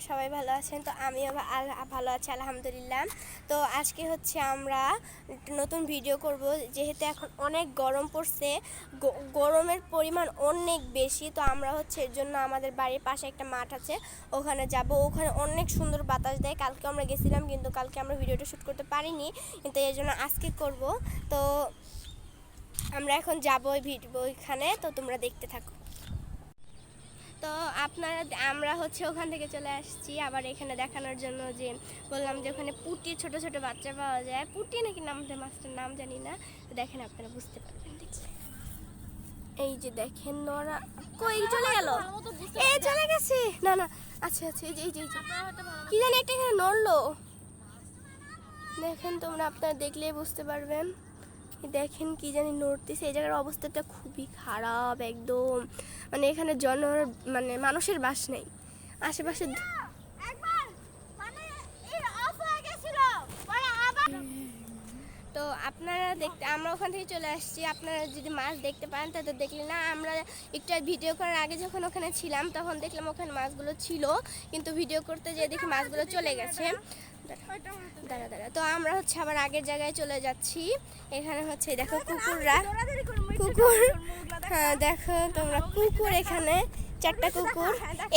আপনারা সবাই ভালো আছেন। তো আমিও ভালো আছি আলহামদুলিল্লাহ। তো আজকে হচ্ছে আমরা নতুন ভিডিও করব, যেহেতু এখন অনেক গরম পড়ছে, গরমের পরিমাণ অনেক বেশি। তো আমরা হচ্ছে এর জন্য আমাদের বাড়ির পাশে একটা মাঠ আছে, ওখানে যাব। ওখানে অনেক সুন্দর বাতাস দেয়। কালকে আমরা গেছিলাম, কিন্তু কালকে আমরা ভিডিওটা শ্যুট করতে পারিনি, কিন্তু এর জন্য আজকে করব। তো আমরা এখন যাবো ওইখানে, তো তোমরা দেখতে থাকো। তো আমরা হচ্ছে ওখান থেকে চলে আসছি আবার এখানে দেখানোর জন্য, যে বললাম যে ওখানে পুটি ছোট ছোট বাচ্চা পাওয়া যায়। পুটি নাকি নামতে মাছটার নাম জানি না, তো দেখেন আপনারা বুঝতে পারবেন। এই যে দেখেন নরা কই চলে গেল, এই চলে গেছে। না না আচ্ছা আচ্ছা, এই যে কি জানি একটা এখানে নড়লো, দেখেন তোমরা, আপনারা দেখলেই বুঝতে পারবেন। দেখেন কি জানি নড়তেছে। এই জায়গার অবস্থাটা খুবই খারাপ একদম, মানে এখানে মানে মানুষের বাস নেই আশেপাশে। তো আপনারা আমরা ওখান থেকে চলে আসছি। আপনারা যদি মাছ দেখতে পান তাহলে দেখলেন না। আমরা একটু ভিডিও করার আগে যখন ওখানে ছিলাম তখন দেখলাম ওখানে মাছগুলো ছিল, কিন্তু ভিডিও করতে যেয়ে দেখি মাছগুলো চলে গেছে। দাঁড়া তো আমরা হচ্ছে আবার আগের জায়গায় চলে যাচ্ছি। এখানে হচ্ছে দেখো কুকুর, হ্যাঁ দেখো তোমরা কুকুর, এখানে 4টা কুকুর।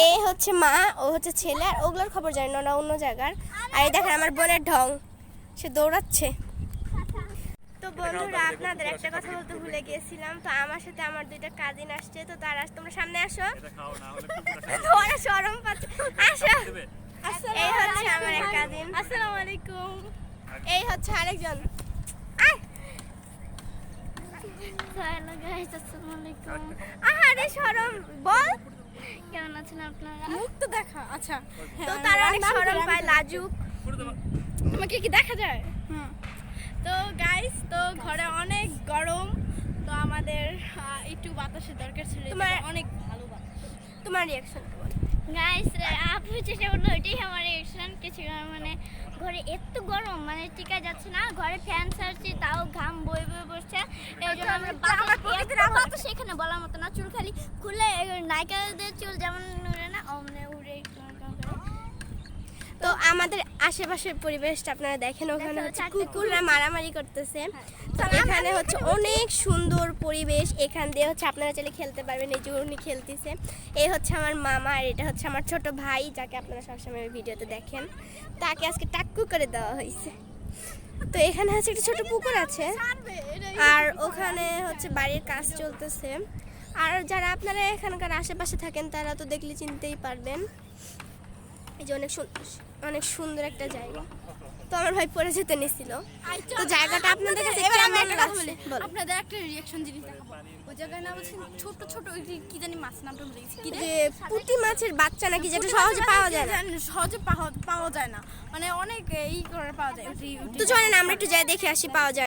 এই হচ্ছে মা, ও হচ্ছে ছেলে, আর ওগুলোর খবর জানি না, অন্য জায়গার। আর এই দেখেন আমার বোনের ঢং, সে দৌড়াচ্ছে। তো বন্ধুরা, আপনাদের একটা কথা বলতে ভুলে গিয়েছিলাম। তো আমার সাথে আমার 2টা কাজিন আসছে, তো তারা তোমরা সামনে আসো, ওরা শরম পাচ্ছে, আসো। এই হচ্ছে আমার এক কাজিন, আসসালামু আলাইকুম। এই হচ্ছে আরেকজন, হ্যালো গাইস, আসসালামু আলাইকুম। আরে শরম বল, কেমন আছেন আপনারা? মুখ তো দেখা। আচ্ছা, তো তারা অনেক শরম পায়, লাজুক। তোমাকে কি দেখা যায়? তো গাইস, তো ঘরে অনেক গরম, তো আমাদের একটু বাতাসের দরকার ছিল। অনেক ভালো বাতাস। তোমার রিঅ্যাকশন বল গাইস, আপু চেষ্টা করলো, এটাই আমার রিঅ্যাকশন। কিছু মানে ঘরে এত গরম, মানে টিকা যাচ্ছে না। ঘরে ফ্যান ছাড়ছি, তাও ঘাম বয়ে বয়ে বসছে। এই জন্য আমরা বাতাস এখানে বলার মতো না। চুল খালি খুলে নায়িকাদের চুল যেমন উড়ে না, অমনে উড়ে। তো আমাদের আশেপাশের পরিবেশটা আপনারা দেখেন, ওখানে হচ্ছে কুকুররা মারামারি করতেছে। তো এখানে হচ্ছে অনেক সুন্দর পরিবেশ, এখান দিয়ে হচ্ছে আপনারা চাইলে খেলতে পারবেন। এই যে উনি খেলতেছে, এই হচ্ছে আমার মামা, আর এটা হচ্ছে আমার ছোট ভাই, যাকে আপনারা সবসময় ভিডিওতে দেখেন। তাকে আজকে টাক্কু করে দেওয়া হয়েছে। তো এখানে হচ্ছে একটা ছোট পুকুর আছে, আর ওখানে হচ্ছে বাড়ির কাজ চলতেছে। আর যারা আপনারা এখানকার আশেপাশে থাকেন তারা তো দেখলে চিনতেই পারবেন। এই যে অনেক সুন্দর একটা জায়গা। তো আমার ভাই পরে যেতে নিছিল, তো জায়গাটা আপনাদের কাছে কেমন লাগছে আপনাদের একটা রিঅ্যাকশন জিনিস দেখাবো। ওই জায়গায় না বলছেন ছোট ছোট কি জানি মাছ, নামটা ভুলে গেছি, যে পুঁটি মাছের বাচ্চা নাকি, যেটা সহজে পাওয়া যায় না। সহজে পাওয়া যায় না, মানে অনেক এই করে পাওয়া যায়। তো চলেন আমরা একটু যাই দেখে আসি পাওয়া যায়।